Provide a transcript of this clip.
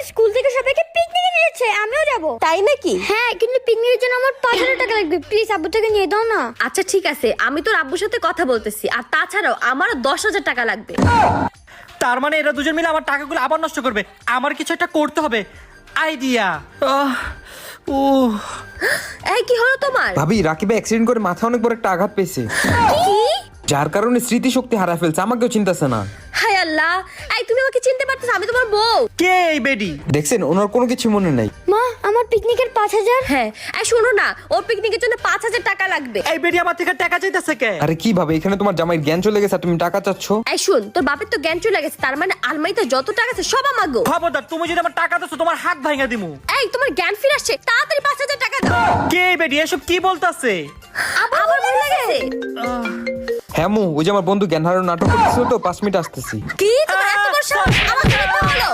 School থেকে সবাইকে পিকনিকে নিয়ে যাচ্ছে, আমিও যাব। তাই নাকি? হ্যাঁ, কিন্তু পিকনিকের জন্য আমার 5000 টাকা লাগবে। প্লিজ আব্বু থেকে নিয়ে দাও না। আচ্ছা ঠিক আছে, আমি তোর আব্বুর সাথে কথা বলতেছি। আর তাছাড়াও আমারও 10,000 টাকা লাগবে। তার মানে এরা দুজন মিলে আমার টাকাগুলো আবার নষ্ট করবে। আমার কিছু একটা করতে হবে। আইডিয়া। এই কি হলো তোমার? ভাবি, রাকিবে অ্যাক্সিডেন্ট করে মাথায় অনেক বড় একটা আঘাত পেয়েছে, কি? যার কারণে স্মৃতিশক্তি হারায় ফেলছে। আমাকেও চিন্তাছে না। হায় আল্লাহ, এই তুমি আমাকে চিনতে পারতেছ? আমি তোমার বউ। কে এই বেডি? দেখছেন, ওনার কোনো কিছু মনে নাই। মা, আমার পিকনিকের 5000। হ্যাঁ, এই শোনো না, ওর পিকনিকের জন্য 5000 টাকা লাগবে। এই বেডি আমার থেকে টাকা চাইতেছে কে? আরে কি ভাবে, এখানে তোমার জামাই জ্ঞান চলে গেছে আর তুমি টাকা চাচ্ছ? এই শুন, তোর বাপের তো জ্ঞান চলে গেছে, তার মানে আলমারিতে যত টাকা আছে সব আমাগো। খবরদার, তুমি যদি আমার টাকা দাও তোমার হাত ভাঙা দিমু। এই তোমার জ্ঞান ফিরে আসছে, তাড়াতাড়ি 5000 টাকা দাও। কে এই বেডি? এসব কি বলতাছে? আবার ভুলে গেছে। হ্যাঁ মু, ওই যে আমার বন্ধু জ্ঞান হারানোর নাটক করতেছিল তো, 5 মিনিট আসতেছি। কি তোমার এত বড় সাহস? আমার জন্য এটা হলো?